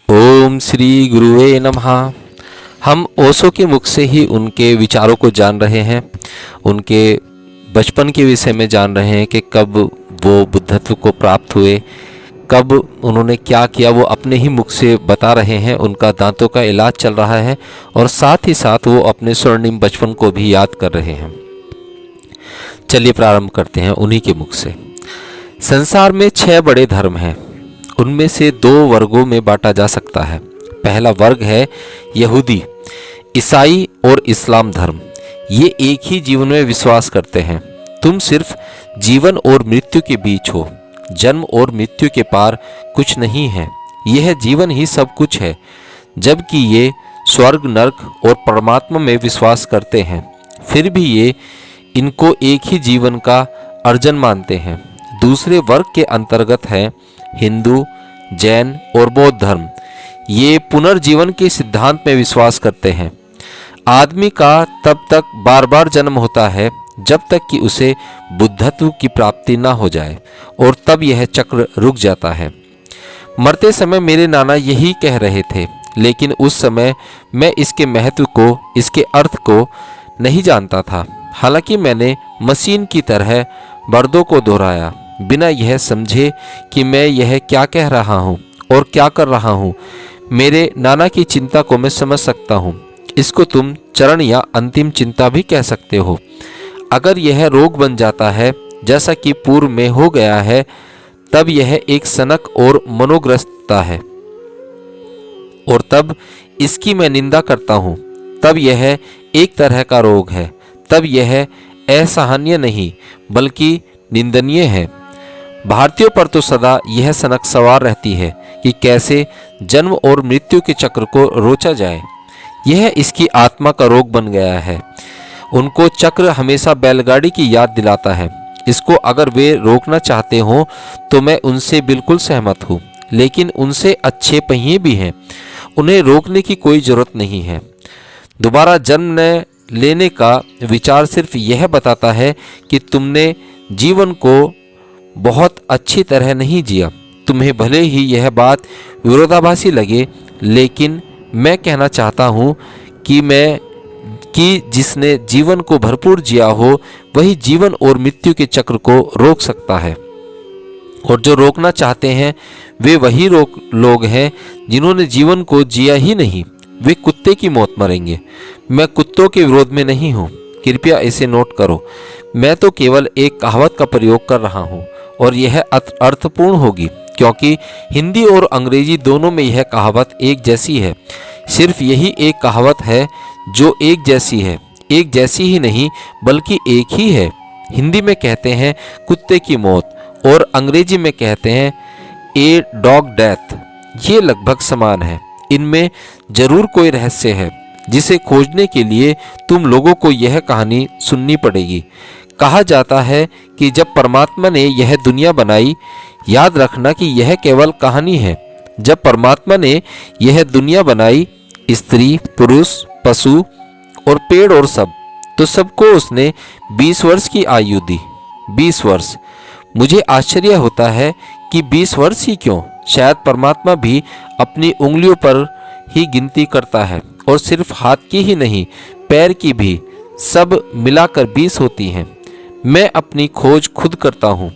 ओम श्री गुरुवे नमः। हम ओशो के मुख से ही उनके विचारों को जान रहे हैं, उनके बचपन के विषय में जान रहे हैं कि कब वो बुद्धत्व को प्राप्त हुए, कब उन्होंने क्या किया, वो अपने ही मुख से बता रहे हैं। उनका दांतों का इलाज चल रहा है और साथ ही साथ वो अपने स्वर्णिम बचपन को भी याद कर रहे हैं। चलिए प्रारंभ करते हैं उन्हीं के मुख से। संसार में 6 बड़े धर्म हैं, उनमें से 2 वर्गों में बांटा जा सकता है। पहला वर्ग है यहूदी, ईसाई और इस्लाम धर्म। ये एक ही जीवन में विश्वास करते हैं। तुम सिर्फ जीवन और मृत्यु के बीच हो, जन्म और मृत्यु के पार कुछ नहीं है। यह जीवन ही सब कुछ है। जबकि ये स्वर्ग, नरक और परमात्मा में विश्वास करते हैं, फिर भी ये इनको एक ही जीवन का अर्जन मानते हैं। दूसरे वर्ग के अंतर्गत है हिंदू, जैन और बौद्ध धर्म। ये पुनर्जीवन के सिद्धांत में विश्वास करते हैं। आदमी का तब तक बार बार जन्म होता है जब तक कि उसे बुद्धत्व की प्राप्ति ना हो जाए, और तब यह चक्र रुक जाता है। मरते समय मेरे नाना यही कह रहे थे, लेकिन उस समय मैं इसके महत्व को, इसके अर्थ को नहीं जानता था। हालांकि मैंने मशीन की तरह वर्दों को दोहराया, बिना यह समझे कि मैं यह क्या कह रहा हूँ और क्या कर रहा हूँ। मेरे नाना की चिंता को मैं समझ सकता हूँ। इसको तुम चरण या अंतिम चिंता भी कह सकते हो। अगर यह रोग बन जाता है, जैसा कि पूर्व में हो गया है, तब यह एक सनक और मनोग्रस्तता है, और तब इसकी मैं निंदा करता हूँ। तब यह एक तरह का रोग है। तब यह असहनीय नहीं बल्कि निंदनीय है। भारतीयों पर तो सदा यह सनक सवार रहती है कि कैसे जन्म और मृत्यु के चक्र को रोचा जाए। यह इसकी आत्मा का रोग बन गया है। उनको चक्र हमेशा बैलगाड़ी की याद दिलाता है। इसको अगर वे रोकना चाहते हो तो मैं उनसे बिल्कुल सहमत हूँ, लेकिन उनसे अच्छे पहिए भी हैं। उन्हें रोकने की कोई ज़रूरत नहीं है। दोबारा जन्म लेने का विचार सिर्फ यह बताता है कि तुमने जीवन को बहुत अच्छी तरह नहीं जिया। तुम्हें भले ही यह बात विरोधाभासी लगे, लेकिन मैं कहना चाहता हूँ कि जिसने जीवन को भरपूर जिया हो, वही जीवन और मृत्यु के चक्र को रोक सकता है। और जो रोकना चाहते हैं वे वही लोग हैं जिन्होंने जीवन को जिया ही नहीं। वे कुत्ते की मौत मरेंगे। मैं कुत्तों के विरोध में नहीं हूँ, कृपया इसे नोट करो। मैं तो केवल एक कहावत का प्रयोग कर रहा हूँ, और यह अर्थपूर्ण होगी, क्योंकि हिंदी और अंग्रेजी दोनों में यह कहावत एक जैसी है। सिर्फ यही एक कहावत है जो एक जैसी है। एक जैसी ही नहीं बल्कि एक ही है। हिंदी में कहते हैं कुत्ते की मौत, और अंग्रेजी में कहते हैं ए डॉग डेथ। ये लगभग समान है। इनमें जरूर कोई रहस्य है जिसे खोजने के लिए तुम लोगों को यह कहानी सुननी पड़ेगी। कहा जाता है कि जब परमात्मा ने यह दुनिया बनाई, याद रखना कि यह केवल कहानी है, जब परमात्मा ने यह दुनिया बनाई, स्त्री, पुरुष, पशु और पेड़ और सब, तो सबको उसने 20 वर्ष की आयु दी। 20 वर्ष। मुझे आश्चर्य होता है कि 20 वर्ष ही क्यों? शायद परमात्मा भी अपनी उंगलियों पर ही गिनती करता है, और सिर्फ हाथ की ही नहीं, पैर की भी, सब मिलाकर 20 होती हैं। मैं अपनी खोज खुद करता हूँ।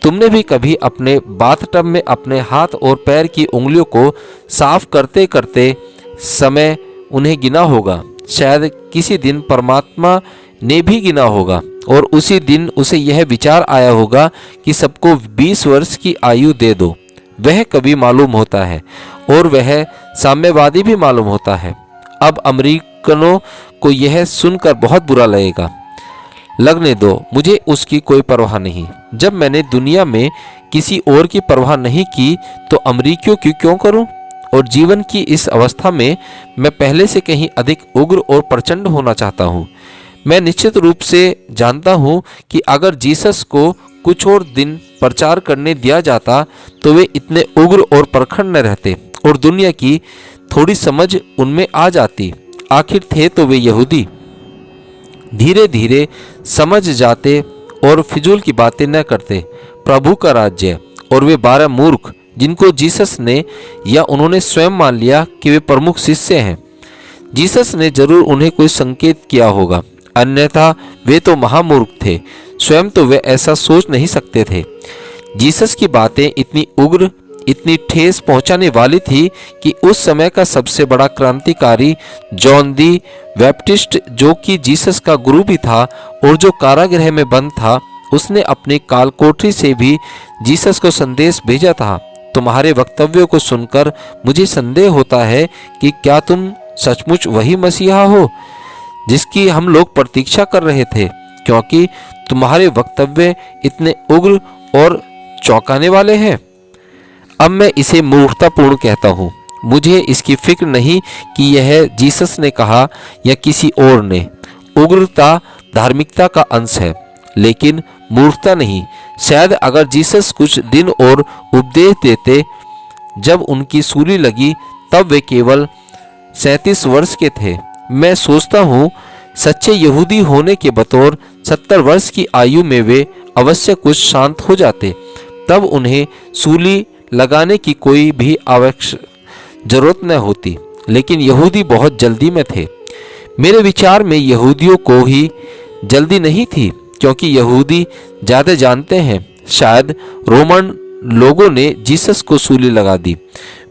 तुमने भी कभी अपने बाथटब में अपने हाथ और पैर की उंगलियों को साफ करते करते समय उन्हें गिना होगा। शायद किसी दिन परमात्मा ने भी गिना होगा, और उसी दिन उसे यह विचार आया होगा कि सबको 20 वर्ष की आयु दे दो। वह कभी मालूम होता है, और वह साम्यवादी भी मालूम होता है। अब अमेरिकनों को यह सुनकर बहुत बुरा लगने दो, मुझे उसकी कोई परवाह नहीं। जब मैंने दुनिया में किसी और की परवाह नहीं की तो अमेरिकियों की क्यों करूं? और जीवन की इस अवस्था में मैं पहले से कहीं अधिक उग्र और प्रचंड होना चाहता हूं। मैं निश्चित रूप से जानता हूं कि अगर जीसस को कुछ और दिन प्रचार करने दिया जाता तो वे इतने उग्र और प्रखंड न रहते, और दुनिया की थोड़ी समझ उनमें आ जाती। आखिर थे तो वे यहूदी। धीरे धीरे समझ जाते और फिजूल की बातें न करते। प्रभु का राज्य, और वे 12 मूर्ख जिनको जीसस ने या उन्होंने स्वयं मान लिया कि वे प्रमुख शिष्य हैं। जीसस ने जरूर उन्हें कोई संकेत किया होगा, अन्यथा वे तो महामूर्ख थे, स्वयं तो वे ऐसा सोच नहीं सकते थे। जीसस की बातें इतनी उग्र, इतनी ठेस पहुंचाने वाली थी कि उस समय का सबसे बड़ा क्रांतिकारी जॉन दी बैप्टिस्ट, जो कि जीसस का गुरु भी था और जो कारागृह में बंद था, उसने अपनी कालकोठरी से भी जीसस को संदेश भेजा था, तुम्हारे वक्तव्यों को सुनकर मुझे संदेह होता है कि क्या तुम सचमुच वही मसीहा हो जिसकी हम लोग प्रतीक्षा कर रहे थे, क्योंकि तुम्हारे वक्तव्य इतने उग्र और चौंकाने वाले हैं। अब मैं इसे मूर्खतापूर्ण कहता हूँ। मुझे इसकी फिक्र नहीं कि यह जीसस ने कहा या किसी और ने। उग्रता धार्मिकता का अंश है, लेकिन मूर्खता नहीं। शायद अगर जीसस कुछ दिन और उपदेश देते, जब उनकी सूली लगी तब वे केवल 37 वर्ष के थे। मैं सोचता हूँ सच्चे यहूदी होने के बतौर 70 वर्ष की आयु में वे अवश्य कुछ शांत हो जाते, तब उन्हें सूली लगाने की कोई भी आवश्यक जरूरत न होती। लेकिन यहूदी बहुत जल्दी में थे। मेरे विचार में यहूदियों को ही जल्दी नहीं थी, क्योंकि यहूदी ज़्यादा जानते हैं। शायद रोमन लोगों ने जीसस को सूली लगा दी।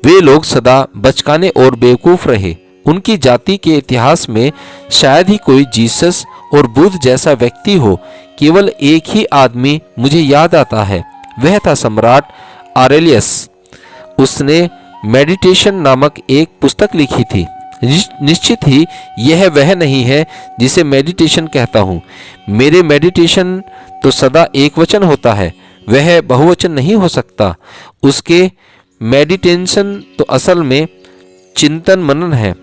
वे लोग सदा बचकाने और बेवकूफ़ रहे। उनकी जाति के इतिहास में शायद ही कोई जीसस और बुद्ध जैसा व्यक्ति हो। केवल एक ही आदमी मुझे याद आता है, वह था सम्राट आरेलियस। उसने मेडिटेशन नामक एक पुस्तक लिखी थी। निश्चित ही यह वह नहीं है जिसे मेडिटेशन कहता हूँ। मेरे मेडिटेशन तो सदा एक वचन होता है, वह बहुवचन नहीं हो सकता। उसके मेडिटेशन तो असल में चिंतन मनन है,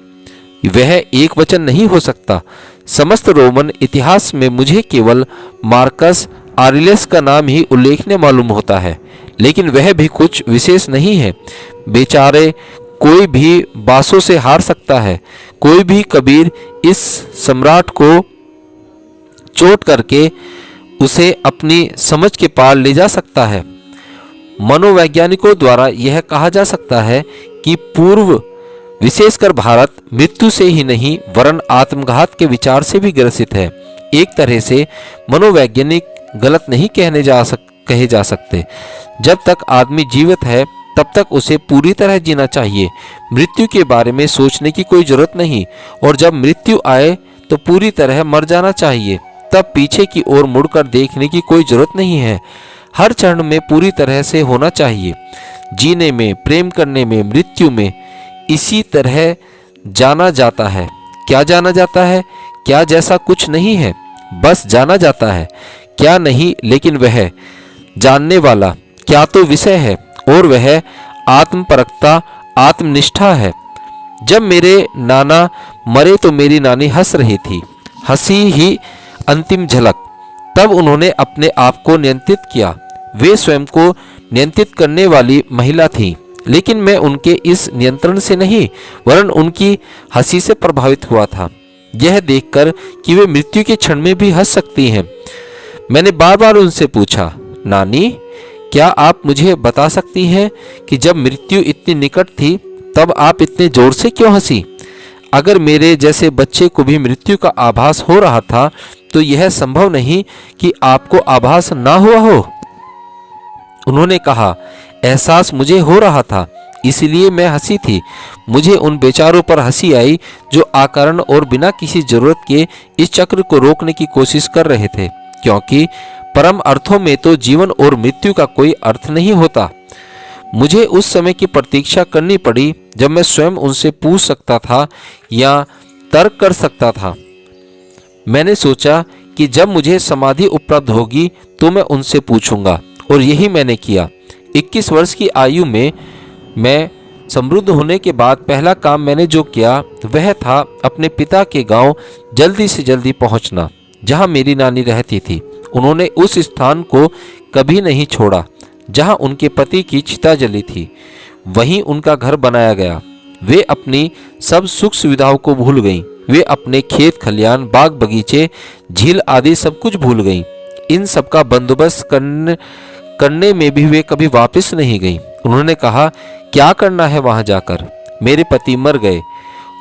वह एक वचन नहीं हो सकता। समस्त रोमन इतिहास में मुझे केवल मार्कस आरेलियस का नाम ही उल्लेखनीय मालूम होता है, लेकिन वह भी कुछ विशेष नहीं है। बेचारे कोई भी बासों से हार सकता है। कोई भी कबीर इस सम्राट को चोट करके उसे अपनी समझ के पार ले जा सकता है। मनोवैज्ञानिकों द्वारा यह कहा जा सकता है कि पूर्व, विशेषकर भारत, मृत्यु से ही नहीं वरन आत्मघात के विचार से भी ग्रसित है। एक तरह से मनोवैज्ञानिक गलत नहीं कहे जा सकते। जब तक आदमी जीवित है तब तक उसे पूरी तरह जीना चाहिए। मृत्यु के बारे में सोचने की कोई जरूरत नहीं, और जब मृत्यु आए तो पूरी तरह मर जाना चाहिए। तब पीछे की ओर मुड़कर देखने की कोई जरूरत नहीं है। हर क्षण में पूरी तरह से होना चाहिए। जीने में, प्रेम करने में, मृत्यु में इसी तरह जाना जाता है। क्या जाना जाता है? क्या जैसा कुछ नहीं है, बस जाना जाता है। क्या नहीं, लेकिन वह जानने वाला क्या तो विषय है, और वह आत्मपरकता, आत्मनिष्ठा है। जब मेरे नाना मरे तो मेरी नानी हंस रही थी, हंसी ही अंतिम झलक। तब उन्होंने अपने आप को नियंत्रित किया। वे स्वयं को नियंत्रित करने वाली महिला थी, लेकिन मैं उनके इस नियंत्रण से नहीं वरन उनकी हंसी से प्रभावित हुआ था, यह देखकर कि वे मृत्यु के क्षण में भी हंस सकती हैं। मैंने बार बार उनसे पूछा, नानी, क्या आप मुझे बता सकती हैं कि जब मृत्यु इतनी निकट थी तब आप इतने जोर से क्यों हंसी? अगर मेरे जैसे बच्चे को भी मृत्यु का आभास हो रहा था तो यह संभव नहीं कि आपको आभास ना हुआ हो। उन्होंने कहा, एहसास मुझे हो रहा था, इसलिए मैं हंसी थी। मुझे उन बेचारों पर हंसी आई जो अकारण और बिना किसी जरूरत के इस चक्र को रोकने की कोशिश कर रहे थे, क्योंकि परम अर्थों में तो जीवन और मृत्यु का कोई अर्थ नहीं होता। मुझे उस समय की प्रतीक्षा करनी पड़ी जब मैं स्वयं उनसे पूछ सकता था या तर्क कर सकता था। मैंने सोचा कि जब मुझे समाधि उपलब्ध होगी तो मैं उनसे पूछूंगा, और यही मैंने किया। 21 वर्ष की आयु में मैं समृद्ध होने के बाद पहला काम मैंने जो किया वह था अपने पिता के गांव जल्दी से जल्दी पहुंचना, जहां मेरी नानी रहती थी। उन्होंने उस स्थान को कभी नहीं छोड़ा जहां उनके पति की चिता जली थी। वहीं उनका घर बनाया गया। वे अपनी सब सुख सुविधाओं को भूल गईं। वे अपने खेत खलियान, बाग बगीचे, झील आदि सब कुछ भूल गईं। इन सब का बंदोबस्त करने में भी वे कभी वापस नहीं गईं। उन्होंने कहा, क्या करना है वहां जाकर? मेरे पति मर गए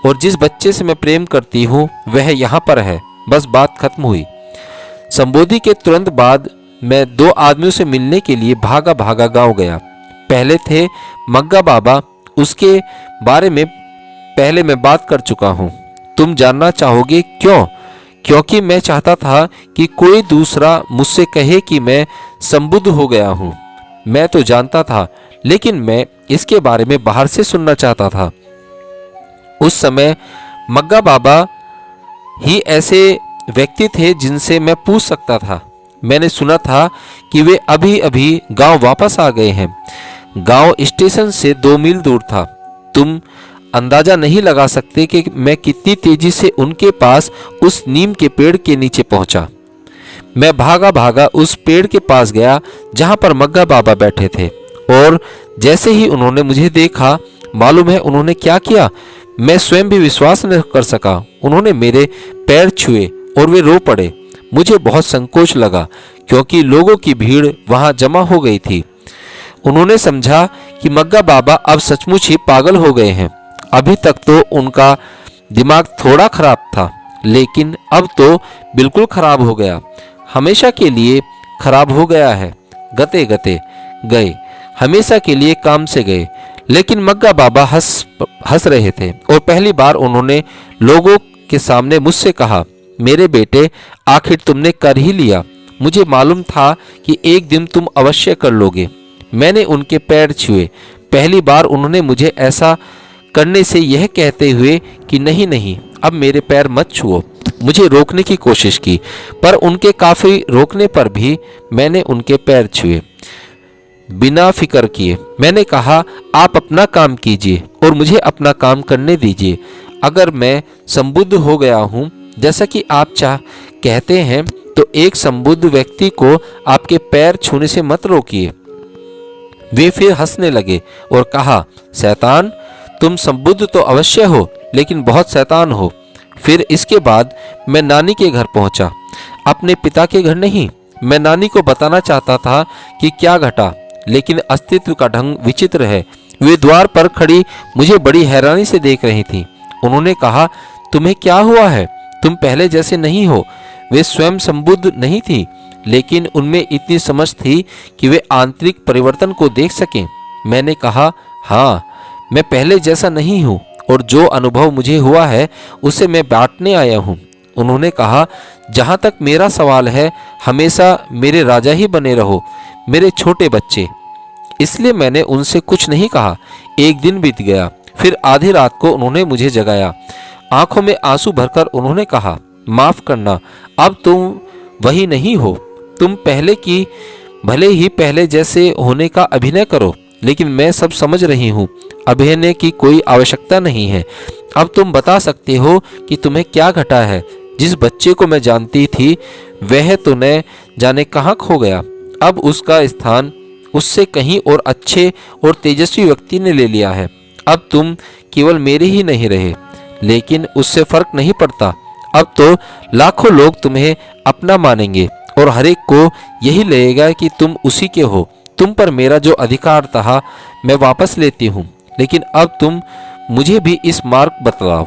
और जिस बच्चे से मैं प्रेम करती हूँ वह यहाँ पर है। बस बात खत्म हुई। संबोधि के तुरंत बाद मैं 2 आदमियों से मिलने के लिए भागा भागा गांव गया। पहले थे मग्गा बाबा, उसके बारे में पहले मैं बात कर चुका हूँ। तुम जानना चाहोगे क्यों? क्योंकि मैं चाहता था कि कोई दूसरा मुझसे कहे कि मैं संबुद्ध हो गया हूँ। मैं तो जानता था, लेकिन मैं इसके बारे में बाहर से सुनना चाहता था। उस समय मग्गा बाबा ही ऐसे व्यक्ति थे जिनसे मैं पूछ सकता था। मैंने सुना था कि वे अभी अभी गांव वापस आ गए हैं। गांव स्टेशन से 2 मील दूर था। तुम अंदाजा नहीं लगा सकते कि मैं कितनी तेजी से उनके पास उस नीम के पेड़ के नीचे पहुंचा। मैं भागा भागा उस पेड़ के पास गया जहां पर मग्गा बाबा बैठे थे, और जैसे ही उन्होंने मुझे देखा, मालूम है उन्होंने क्या किया? मैं स्वयं भी विश्वास न कर सका। उन्होंने मेरे पैर छुए और वे रो पड़े। मुझे बहुत संकोच लगा क्योंकि लोगों की भीड़ वहां जमा हो गई थी। उन्होंने समझा कि मग्गा बाबा अब सचमुच ही पागल हो गए हैं। अभी तक तो उनका दिमाग थोड़ा खराब था, लेकिन अब तो बिल्कुल खराब हो गया, हमेशा के लिए खराब हो गया है। गते गते गए, हमेशा के लिए काम से गए। लेकिन मग्गा बाबा हंस रहे थे और पहली बार उन्होंने लोगों के सामने मुझसे कहा, मेरे बेटे, आखिर तुमने कर ही लिया। मुझे मालूम था कि एक दिन तुम अवश्य कर लोगे। मैंने उनके पैर छुए। पहली बार उन्होंने मुझे ऐसा करने से यह कहते हुए कि नहीं नहीं, अब मेरे पैर मत छुओ, मुझे रोकने की कोशिश की, पर उनके काफी रोकने पर भी मैंने उनके पैर छुए बिना फिक्र किए। मैंने कहा, आप अपना काम कीजिए और मुझे अपना काम करने दीजिए। अगर मैं संबुद्ध हो गया हूँ जैसा कि आप कहते हैं, तो एक संबुद्ध व्यक्ति को आपके पैर छूने से मत रोकिए। वे फिर हंसने लगे और कहा, शैतान, तुम संबुद्ध तो अवश्य हो, लेकिन बहुत शैतान हो। फिर इसके बाद मैं नानी के घर पहुंचा, अपने पिता के घर नहीं। मैं नानी को बताना चाहता था कि क्या घटा, लेकिन अस्तित्व का ढंग विचित्र है। वे द्वार पर खड़ी मुझे बड़ी हैरानी से देख रही थीं। उन्होंने कहा, तुम्हें क्या हुआ है? तुम पहले जैसे नहीं हो। वे स्वयं संबुद्ध नहीं थी, लेकिन उनमें इतनी समझ थी कि वे आंतरिक परिवर्तन को देख सकें। मैंने कहा, हाँ, मैं पहले जैसा नहीं हूँ और जो अनुभव मुझे हुआ है उसे मैं बांटने आया हूँ। उन्होंने कहा, जहाँ तक मेरा सवाल है, हमेशा मेरे राजा ही बने रहो, मेरे छोटे बच्चे। इसलिए मैंने उनसे कुछ नहीं कहा। एक दिन बीत गया, फिर आधी रात को उन्होंने मुझे जगाया। आंखों में आंसू भरकर उन्होंने कहा, माफ करना, अब तुम वही नहीं हो। तुम पहले की भले ही पहले जैसे होने का अभिनय करो, लेकिन मैं सब समझ रही हूँ। अभिनय की कोई आवश्यकता नहीं है। अब तुम बता सकते हो कि तुम्हें क्या घटा है। जिस बच्चे को मैं जानती थी वह तो न जाने कहाँ खो गया। अब उसका स्थान उससे कहीं और अच्छे और तेजस्वी व्यक्ति ने ले लिया है। अब तुम केवल मेरे ही नहीं रहे, लेकिन उससे फर्क नहीं पड़ता। अब तो लाखों लोग तुम्हें अपना मानेंगे और हर एक को यही लगेगा कि तुम उसी के हो। तुम पर मेरा जो अधिकार था मैं वापस लेती हूँ, लेकिन अब तुम मुझे भी इस मार्ग बतलाओ।